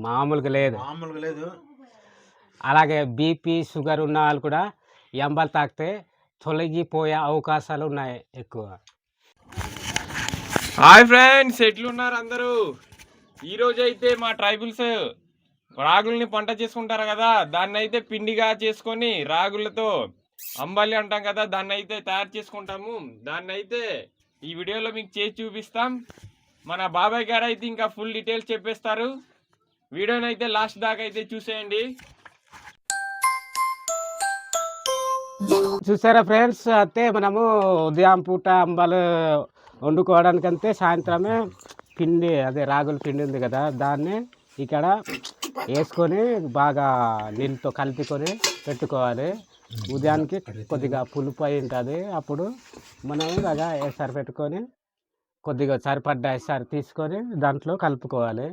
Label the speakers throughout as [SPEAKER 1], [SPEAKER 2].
[SPEAKER 1] మామూలుగా లేదు. అలాగే బీపీ షుగర్ ఉన్న వాళ్ళు కూడా ఈ అంబలి తాగితే తొలగిపోయే అవకాశాలు ఉన్నాయి ఎక్కువ.
[SPEAKER 2] హాయ్ ఫ్రెండ్స్, ఎట్లున్నారు అందరూ? ఈరోజు అయితే మా ట్రైబుల్స్ రాగుల్ని పంట చేసుకుంటారు కదా, దాన్ని అయితే పిండిగా చేసుకొని రాగులతో అంబలి అంటాం కదా, దాన్ని అయితే తయారు చేసుకుంటాము. దాన్ని అయితే ఈ వీడియోలో మీకు చేసి చూపిస్తాం. మన బాబాయ్ గారు అయితే ఇంకా ఫుల్ డీటెయిల్స్ చెప్పేస్తారు. వీడియోని అయితే లాస్ట్ దాకా అయితే చూసేయండి.
[SPEAKER 1] చూసారా ఫ్రెండ్స్, అయితే మనము ఉదయం పూట అంబలు వండుకోవడానికంటే సాయంత్రమే పిండి, అదే రాగుల పిండి ఉంది కదా, దాన్ని ఇక్కడ వేసుకొని బాగా నీళ్ళతో కలుపుకొని పెట్టుకోవాలి. ఉదయానికి కొద్దిగా పులుపు అయి ఉంటుంది. అప్పుడు మనం ఇలాగా ఎసరు పెట్టుకొని కొద్దిగా సరిపడ్డ ఎసరు తీసుకొని దాంట్లో కలుపుకోవాలి.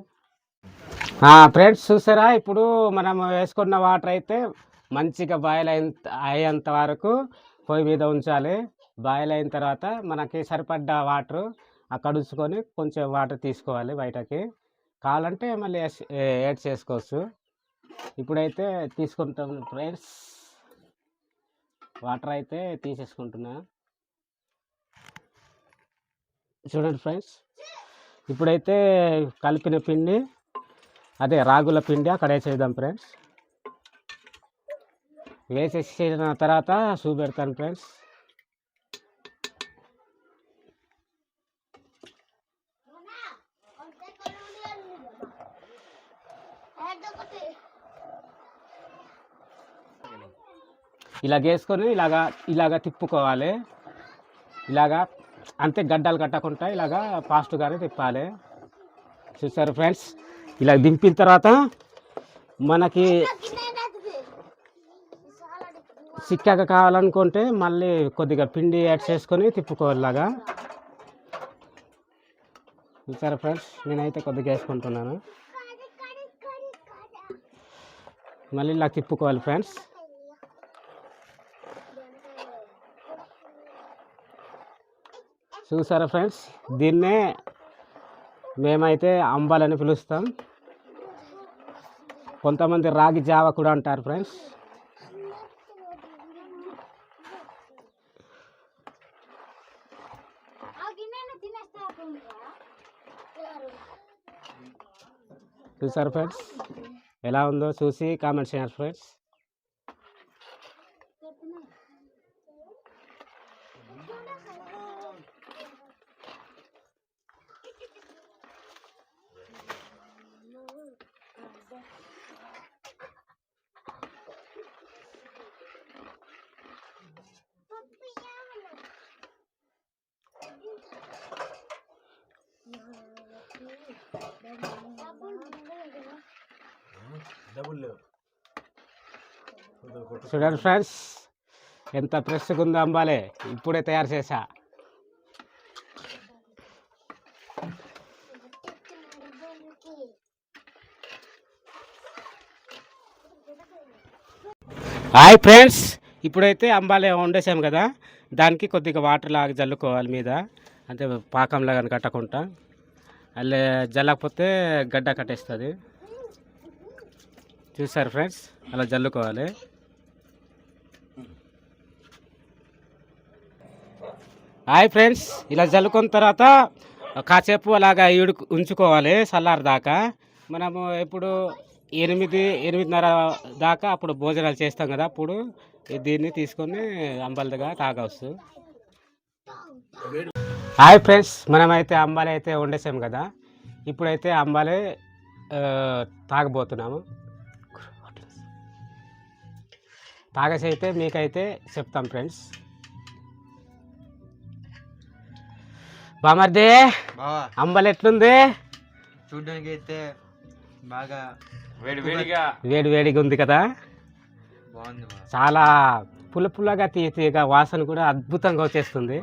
[SPEAKER 1] ఫ్రెండ్స్ చూసారా, ఇప్పుడు మనం వేసుకున్న వాటర్ అయితే మంచిగా బాయిల్ అయ్యేంత వరకు పొయ్యి మీద ఉంచాలి. బాయిల్ అయిన తర్వాత మనకి సరిపడ్డ వాటర్ అక్కడ ఉంచుకొని కొంచెం వాటర్ తీసుకోవాలి బయటకి. కావాలంటే మళ్ళీ యాడ్ చేసుకోవచ్చు. ఇప్పుడైతే తీసుకుంటాం ఫ్రెండ్స్, వాటర్ అయితే తీసేసుకుంటున్నా. చూడండి ఫ్రెండ్స్, ఇప్పుడైతే కలిపిన పిండి, అదే రాగుల పిండి అక్కడ వేసేద్దాం ఫ్రెండ్స్. వేసేసిన తర్వాత చూపెడతాను ఫ్రెండ్స్. ఇలా వేసుకొని ఇలాగా తిప్పుకోవాలి. ఇలాగా అంతే, గడ్డలు కట్టకుండా ఇలాగా ఫాస్ట్గానే తిప్పాలి. చూసారు ఫ్రెండ్స్, ఇలా దింపిన తర్వాత మనకి చిక్కగా కావాలనుకుంటే మళ్ళీ కొద్దిగా పిండి యాడ్ చేసుకొని తిప్పుకోవాలి. ఇలాగా చూసారా ఫ్రెండ్స్, నేనైతే కొద్దిగా వేసుకుంటున్నాను. మళ్ళీ ఇలా తిప్పుకోవాలి ఫ్రెండ్స్. చూసారా ఫ్రెండ్స్, దీన్నే మేమైతే అంబలని పిలుస్తాం. కొంతమంది రాగి జావ కూడా అంటారు ఫ్రెండ్స్. చూసారు ఫ్రెండ్స్, ఎలా ఉందో చూసి కామెంట్ చేయండి ఫ్రెండ్స్. చూడండి ఫ్రెండ్స్, ఎంత ఫ్రెష్గా ఉందో అంబాలే, ఇప్పుడే తయారు చేసా. హాయ్ ఫ్రెండ్స్, ఇప్పుడైతే అంబాలే వండేసాము కదా, దానికి కొద్దిగా వాటర్ లాగా జల్లుకోవాలి మీద, అంటే పాకంలాగా కట్టకుండా. అలా జల్లకపోతే గడ్డ కట్టేస్తుంది. చూసారు ఫ్రెండ్స్, అలా జల్లుకోవాలి. హాయ్ ఫ్రెండ్స్, ఇలా జల్లుకున్న తర్వాత కాసేపు అలాగా ఉంచుకోవాలి చల్లారి దాకా. మనము ఇప్పుడు 8-8:30 దాకా అప్పుడు భోజనాలు చేస్తాం కదా, అప్పుడు దీన్ని తీసుకొని అంబలిగా తాగవచ్చు. హాయ్ ఫ్రెండ్స్, మనమైతే అంబాలి అయితే వండేసాము కదా, ఇప్పుడైతే అంబాలి తాగబోతున్నాము. తాగేసి అయితే మీకైతే చెప్తాం ఫ్రెండ్స్. బామర్దే, అంబలి ఎట్లుంది?
[SPEAKER 3] చూడడానికి అయితే బాగా
[SPEAKER 1] వేడిగా ఉంది కదా, చాలా పుల్లగా తీయగా వాసన కూడా అద్భుతంగా వచ్చేస్తుంది.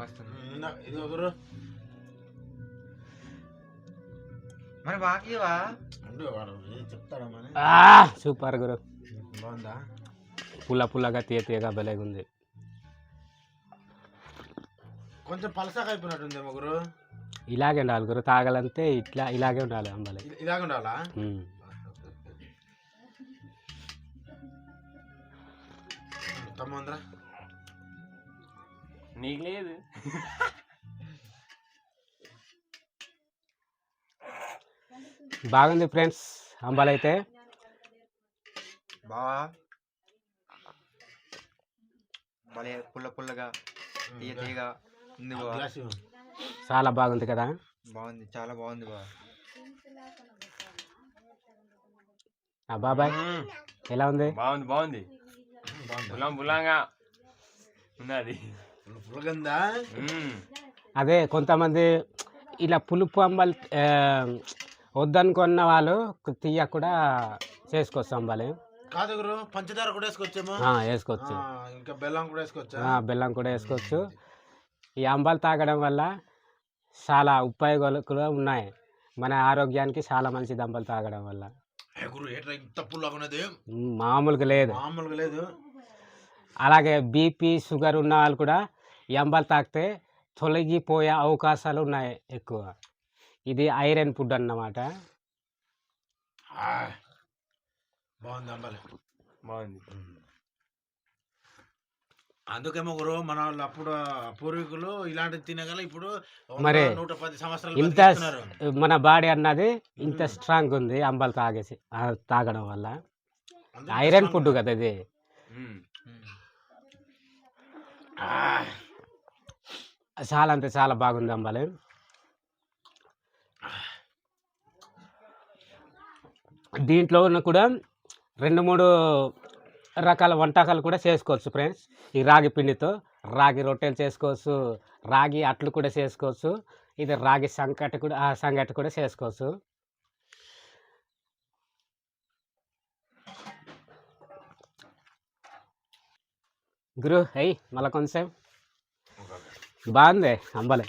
[SPEAKER 1] సూపర్ గురు, పుల్లగా తీయగా భలేగా ఉంది.
[SPEAKER 3] కొంచెం పలసగా అయిపోయినట్టుంది గురు.
[SPEAKER 1] ఇలాగే ఉండాలి గురు, తాగాలంటే ఇలాగే ఉండాలి అంబలి.
[SPEAKER 4] ఇలాగ ఉండాలా? తమ్మంద్రా
[SPEAKER 2] నీకు లేదు.
[SPEAKER 1] బాగుంది ఫ్రెండ్స్ అంబలి అయితే.
[SPEAKER 3] బావా భలే పుల్లగా తీయగా ఉంది బావా.
[SPEAKER 4] గ్లాస్ ఇవ్వు.
[SPEAKER 1] చాలా బాగుంది కదా.
[SPEAKER 3] బాగుంది, చాలా బాగుంది బావా.
[SPEAKER 1] బాబాయ్ ఎలా ఉంది?
[SPEAKER 2] బాగుంది బులంగా ఉన్నది.
[SPEAKER 4] పులగందా?
[SPEAKER 1] అదే కొంతమంది ఇలా పులుపు అంబలి వద్దనుకున్న వాళ్ళు తీయ కూడా చేసుకోవచ్చు అంబలి.
[SPEAKER 4] కాదు గురు, పంచదార కూడా వేసుకోవచ్చేమో.
[SPEAKER 1] వేసుకోవచ్చు.
[SPEAKER 4] ఇంకా బెల్లం కూడా వేసుకోవచ్చా?
[SPEAKER 1] బెల్లం కూడా వేసుకోవచ్చు. ఈ అంబలి తాగడం వల్ల చాలా ఉపయోగాలు కూడా ఉన్నాయి. మన ఆరోగ్యానికి చాలా మంచిది అంబలి తాగడం వల్ల.
[SPEAKER 4] గురు ఏట్రా ఇంత పుల్లగా ఉన్నది?
[SPEAKER 1] మామూలుగా లేదు.
[SPEAKER 4] మామూలుగా లేదు.
[SPEAKER 1] అలాగే బీపీ షుగర్ ఉన్న వాళ్ళు కూడా ఈ అంబలి తాగితే తొలగిపోయే అవకాశాలు ఉన్నాయి ఎక్కువ. ఇది ఐరన్ ఫుడ్ అన్నమాట.
[SPEAKER 4] బాగుంది అంబలి,
[SPEAKER 2] బాగుంది.
[SPEAKER 4] అందుకేమో గురు మన వాళ్ళు అప్పుడు పూర్వీకులు ఇలాంటివి తినగల ఇప్పుడు
[SPEAKER 1] మరి
[SPEAKER 4] 110 సంవత్సరాలు
[SPEAKER 1] ఇంత
[SPEAKER 4] బతికేస్తున్నారు.
[SPEAKER 1] మన బాడీ అన్నది ఇంత స్ట్రాంగ్ ఉంది అంబలి తాగడం వల్ల.
[SPEAKER 4] అందుకే
[SPEAKER 1] ఐరన్
[SPEAKER 4] strong
[SPEAKER 1] ఫుడ్ కదా ఇది. చాలా అంటే చాలా బాగుంది అంబలి. దీంట్లో ఉన్న కూడా 2-3 రకాల వంటకాలు కూడా చేసుకోవచ్చు ఫ్రెండ్స్. ఈ రాగి పిండితో రాగి రొట్టెలు చేసుకోవచ్చు, రాగి అట్లు కూడా చేసుకోవచ్చు, ఇది రాగి సంగటి కూడా చేసుకోవచ్చు. గురు అయ్యి మళ్ళీ కొంచెం బాగుంది అంబలి.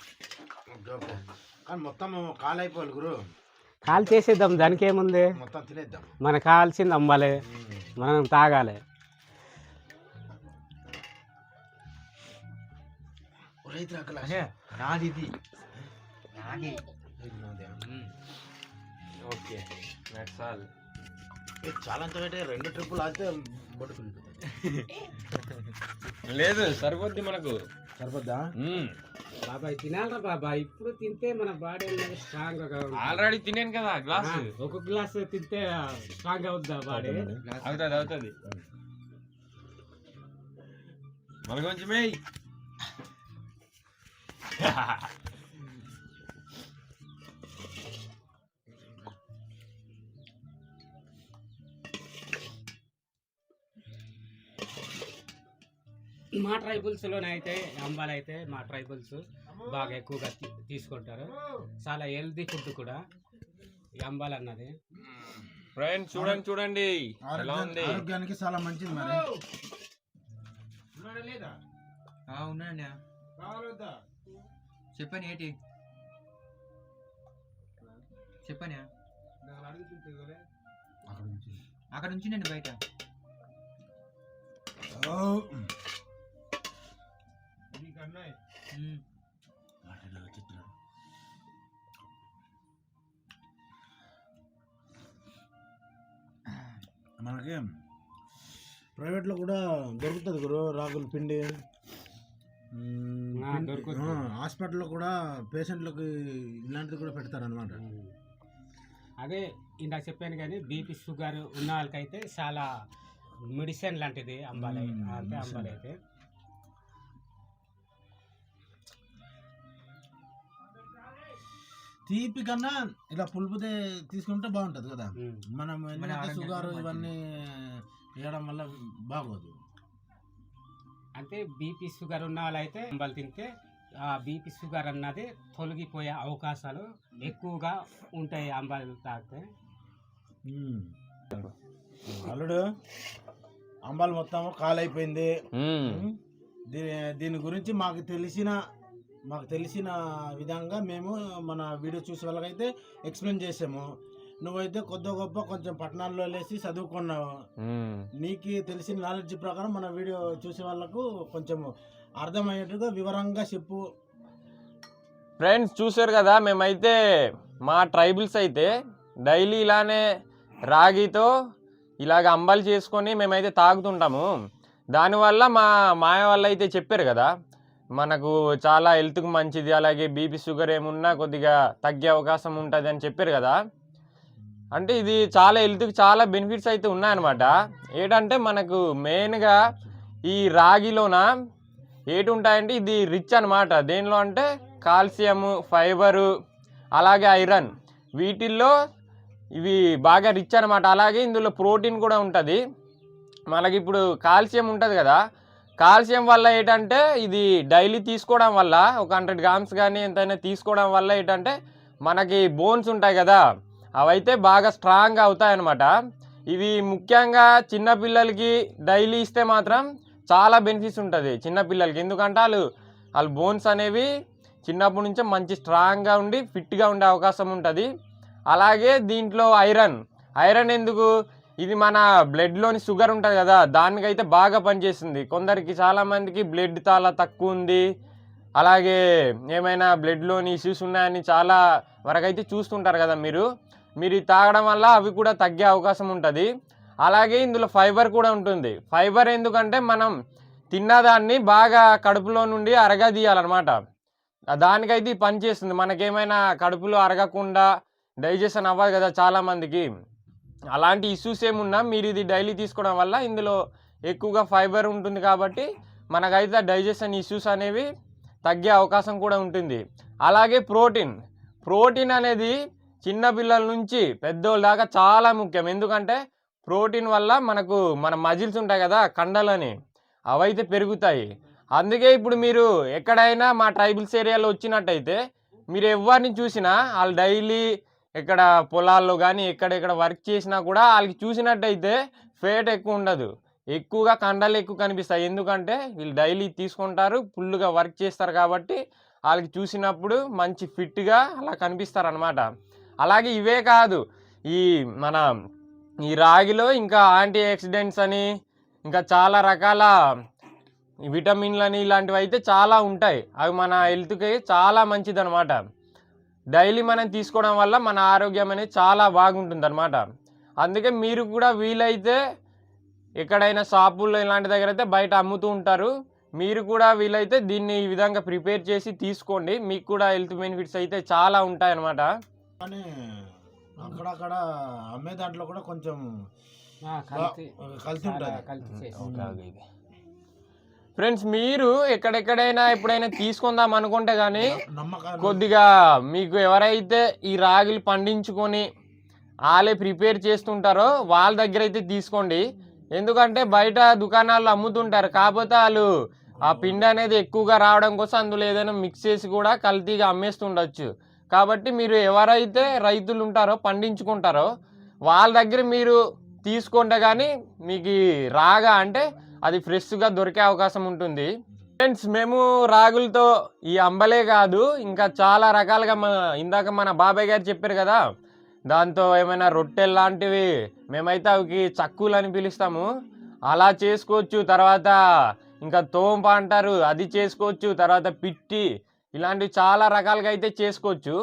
[SPEAKER 4] కానీ మొత్తం కాలైపోవాలి గురు,
[SPEAKER 1] కాల్ చేసేద్దాం, దానికి ఏముంది.
[SPEAKER 4] మొత్తం తినేద్దాం.
[SPEAKER 1] మనకు కావాల్సింది అంబలి, మనం తాగాలి.
[SPEAKER 3] నాది ఇది నాది.
[SPEAKER 2] Okay that's all.
[SPEAKER 4] చాలా అంత పెట్టే 2 ట్రిప్పులు ఆగితే బొట్టుకుంది.
[SPEAKER 2] లేదు సరిపోద్ది మనకు.
[SPEAKER 4] సరిపోద్దా?
[SPEAKER 1] బాబాయ్ తినాలరా బాబాయ్, ఇప్పుడు తింటే మన బాడీ అనేది స్ట్రాంగ్ గా ఉంటుంది.
[SPEAKER 2] ఆల్రెడీ తినేను కదా గ్లాస్.
[SPEAKER 1] ఒక గ్లాస్ తింటే స్ట్రాంగ్ అవుద్దా బాడీ?
[SPEAKER 2] అవుతుంది. మన కొంచెమే
[SPEAKER 1] మా ట్రైబల్స్లోనైతే అంబాలి అయితే మా ట్రైబల్స్ బాగా ఎక్కువగా తీసుకుంటారు. చాలా హెల్తీ ఫుడ్ కూడా ఈ అంబాలి అన్నది.
[SPEAKER 2] ఫ్రెండ్స్ చూడండి ఎలా ఉంది.
[SPEAKER 4] ఆరోగ్యానికి చాలా మంచిది. మరి
[SPEAKER 3] ఉన్నాండి చెప్పని ఏంటి చెప్పని అక్కడ నుంచి నేను బయట
[SPEAKER 4] మనకి ప్రైవేట్లో కూడా దొరుకుతుంది గురు రాగుల పిండి. హాస్పిటల్లో కూడా పేషెంట్లకు ఇలాంటిది కూడా పెడతారు అనమాట.
[SPEAKER 1] అదే ఇందాక చెప్పాను కానీ బీపీ షుగర్ ఉన్న వాళ్ళకైతే చాలా మెడిసిన్ లాంటిది అంబాలి. అంటే అంబాలి అయితే
[SPEAKER 4] తీపి కన్నా ఇలా పులుపుతే తీసుకుంటే బాగుంటుంది కదా. మనం షుగర్ ఇవన్నీ వేయడం వల్ల బాగోదు.
[SPEAKER 1] అంటే బీపీ షుగర్ ఉన్న వాళ్ళైతే అంబాలి తింటే ఆ బీపీ షుగర్ అన్నది తొలగిపోయే అవకాశాలు ఎక్కువగా ఉంటాయి అంబాలి తాగితే.
[SPEAKER 4] అల్లుడు అంబాలి మొత్తం కాలైపోయింది. దీని గురించి మాకు తెలిసిన విధంగా మేము మన వీడియో చూసే వాళ్ళకైతే ఎక్స్ప్లెయిన్ చేసాము. నువ్వైతే కొద్ది గొప్ప కొంచెం పట్టణాల్లో లేసి చదువుకున్నావు. నీకు తెలిసిన నాలెడ్జ్ ప్రకారం మన వీడియో చూసే వాళ్ళకు కొంచెం అర్థమయ్యేట్టుగా వివరంగా చెప్పు.
[SPEAKER 2] ఫ్రెండ్స్ చూసారు కదా, మేమైతే మా ట్రైబల్స్ అయితే డైలీ ఇలానే రాగితో ఇలాగ అంబలి చేసుకొని మేమైతే తాగుతుంటాము. దానివల్ల మా మాయ వాళ్ళు అయితే చెప్పారు కదా, మనకు చాలా హెల్త్కి మంచిది, అలాగే బీపీ షుగర్ ఏమున్నా కొద్దిగా తగ్గే అవకాశం ఉంటుంది అని చెప్పారు కదా. అంటే ఇది చాలా హెల్త్కి చాలా బెనిఫిట్స్ అయితే ఉన్నాయన్నమాట. ఏంటంటే మనకు మెయిన్గా ఈ రాగిలోన ఏటి ఉంటాయంటే ఇది రిచ్ అనమాట. దేనిలో అంటే కాల్షియము, ఫైబరు, అలాగే ఐరన్, వీటిల్లో ఇవి బాగా రిచ్ అనమాట. అలాగే ఇందులో ప్రోటీన్ కూడా ఉంటుంది. మనకి ఇప్పుడు కాల్షియం ఉంటుంది కదా, కాల్షియం వల్ల ఏంటంటే ఇది డైలీ తీసుకోవడం వల్ల ఒక 100 grams కానీ ఎంతైనా తీసుకోవడం వల్ల ఏంటంటే మనకి బోన్స్ ఉంటాయి కదా, అవైతే బాగా స్ట్రాంగ్ అవుతాయన్నమాట. ఇవి ముఖ్యంగా చిన్నపిల్లలకి డైలీ ఇస్తే మాత్రం చాలా బెనిఫిట్స్ ఉంటుంది చిన్నపిల్లలకి. ఎందుకంటే వాళ్ళు బోన్స్ అనేవి చిన్నప్పటి నుంచే మంచి స్ట్రాంగ్గా ఉండి ఫిట్గా ఉండే అవకాశం ఉంటుంది. అలాగే దీంట్లో ఐరన్ ఎందుకు, ఇది మన బ్లడ్లోని షుగర్ ఉంటుంది కదా, దానికైతే బాగా పనిచేస్తుంది. కొందరికి చాలామందికి బ్లడ్ చాలా తక్కువ ఉంది, అలాగే ఏమైనా బ్లడ్లోని ఇష్యూస్ ఉన్నాయని చాలా వరకు అయితే చూస్తుంటారు కదా మీరు తాగడం వల్ల అవి కూడా తగ్గే అవకాశం ఉంటుంది. అలాగే ఇందులో ఫైబర్ కూడా ఉంటుంది. ఫైబర్ ఎందుకంటే మనం తిన్నదాన్ని బాగా కడుపులో నుండి అరగదీయాలన్నమాట. దానికైతే పనిచేస్తుంది. మనకేమైనా కడుపులో అరగకుండా డైజెషన్ అవ్వదు కదా చాలామందికి, అలాంటి ఇష్యూస్ ఏమున్నా మీరు ఇది డైలీ తీసుకోవడం వల్ల ఇందులో ఎక్కువగా ఫైబర్ ఉంటుంది కాబట్టి మనకైతే డైజెషన్ ఇష్యూస్ అనేవి తగ్గే అవకాశం కూడా ఉంటుంది. అలాగే ప్రోటీన్ అనేది చిన్నపిల్లల నుంచి పెద్దోళ్ళ దాకా చాలా ముఖ్యం. ఎందుకంటే ప్రోటీన్ వల్ల మన మజిల్స్ ఉంటాయి కదా, కండలని, అవైతే పెరుగుతాయి. అందుకే ఇప్పుడు మీరు ఎక్కడైనా మా ట్రైబల్స్ ఏరియాలో వచ్చినట్టయితే మీరు ఎవరిని చూసినా వాళ్ళు డైలీ ఇక్కడ పొలాల్లో కానీ ఎక్కడెక్కడ వర్క్ చేసినా కూడా వాళ్ళకి చూసినట్టయితే ఫేట్ ఎక్కువ ఉండదు, ఎక్కువగా కండలు ఎక్కువ కనిపిస్తాయి. ఎందుకంటే వీళ్ళు డైలీ తీసుకుంటారు, ఫుల్గా వర్క్ చేస్తారు కాబట్టి వాళ్ళకి చూసినప్పుడు మంచి ఫిట్గా అలా కనిపిస్తారు అన్నమాట. అలాగే ఇవే కాదు, ఈ రాగిలో ఇంకా యాంటీ ఆక్సిడెంట్స్ అని ఇంకా చాలా రకాల విటమిన్లని ఇలాంటివి అయితే చాలా ఉంటాయి. అవి మన హెల్త్కి చాలా మంచిది అనమాట. డైలీ మనం తీసుకోవడం వల్ల మన ఆరోగ్యం అనేది చాలా బాగుంటుంది అనమాట. అందుకే మీరు కూడా వీలైతే ఎక్కడైనా షాపుల్లో ఇలాంటి దగ్గర అయితే బయట అమ్ముతూ ఉంటారు, మీరు కూడా వీలైతే దీన్ని ఈ విధంగా ప్రిపేర్ చేసి తీసుకోండి. మీకు కూడా హెల్త్ బెనిఫిట్స్ అయితే చాలా ఉంటాయి అన్నమాట.
[SPEAKER 4] కానీ అక్కడక్కడ అమ్మే దాంట్లో కూడా కొంచెం కల్తీ ఉంటుంది.
[SPEAKER 2] ఫ్రెండ్స్, మీరు ఎక్కడెక్కడైనా ఎప్పుడైనా తీసుకుందాం అనుకుంటే కానీ కొద్దిగా మీకు ఎవరైతే ఈ రాగిలు పండించుకొని వాళ్ళే ప్రిపేర్ చేస్తుంటారో వాళ్ళ దగ్గర అయితే తీసుకోండి. ఎందుకంటే బయట దుకాణాల్లో అమ్ముతుంటారు, కాకపోతే వాళ్ళు ఆ పిండి అనేది ఎక్కువగా రావడం కోసం అందులో ఏదైనా మిక్స్ చేసి కూడా కల్తీగా అమ్మేస్తుండొచ్చు. కాబట్టి మీరు ఎవరైతే రైతులు ఉంటారో పండించుకుంటారో వాళ్ళ దగ్గర మీరు తీసుకుంటే కానీ మీకు రాగా అంటే అది ఫ్రెష్గా దొరికే అవకాశం ఉంటుంది. ఫ్రెండ్స్, మేము రాగులతో ఈ అంబలే కాదు ఇంకా చాలా రకాలుగా ఇందాక మన బాబాయ్ గారు చెప్పారు కదా, దాంతో ఏమైనా రొట్టెలు లాంటివి మేమైతే అవికి చక్కులు అని పిలుస్తాము, అలా చేసుకోవచ్చు. తర్వాత ఇంకా తోంప అంటారు, అది చేసుకోవచ్చు. తర్వాత పిట్టి, ఇలాంటివి చాలా రకాలుగా అయితే చేసుకోవచ్చు.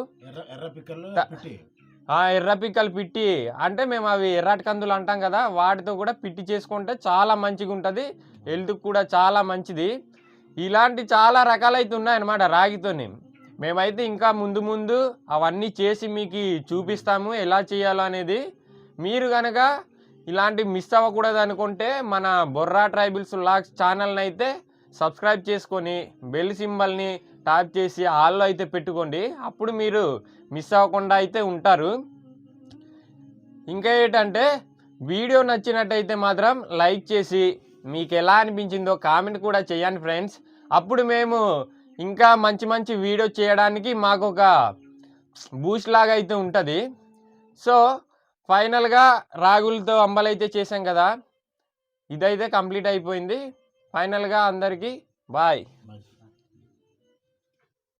[SPEAKER 2] ఎర్ర పిక్కలు పిట్టి అంటే మేము అవి ఎర్రటి కందులు అంటాం కదా, వాటితో కూడా పిట్టి చేసుకుంటే చాలా మంచిగా ఉంటుంది, హెల్త్కి కూడా చాలా మంచిది. ఇలాంటి చాలా రకాలైతే ఉన్నాయన్నమాట రాగితోని. మేమైతే ఇంకా ముందు అవన్నీ చేసి మీకు చూపిస్తాము ఎలా చేయాలో అనేది. మీరు కనుక ఇలాంటి మిస్ అవ్వకూడదు అనుకుంటే మన బొర్రా ట్రైబల్స్ వ్లాగ్స్ ఛానల్ని అయితే సబ్స్క్రైబ్ చేసుకొని బెల్ సింబల్ని ట్యాప్ చేసి ఆల్లో అయితే పెట్టుకోండి, అప్పుడు మీరు మిస్ అవ్వకుండా అయితే ఉంటారు. ఇంకా ఏంటంటే వీడియో నచ్చినట్టయితే మాత్రం లైక్ చేసి మీకు ఎలా అనిపించిందో కామెంట్ కూడా చేయండి ఫ్రెండ్స్. అప్పుడు మేము ఇంకా మంచి వీడియో చేయడానికి మాకు ఒక బూస్ట్ లాగా అయితే ఉంటుంది. సో ఫైనల్గా రాగులతో అంబలైతే చేసాం కదా, ఇదైతే కంప్లీట్ అయిపోయింది. ఫైనల్గా అందరికీ బాయ్.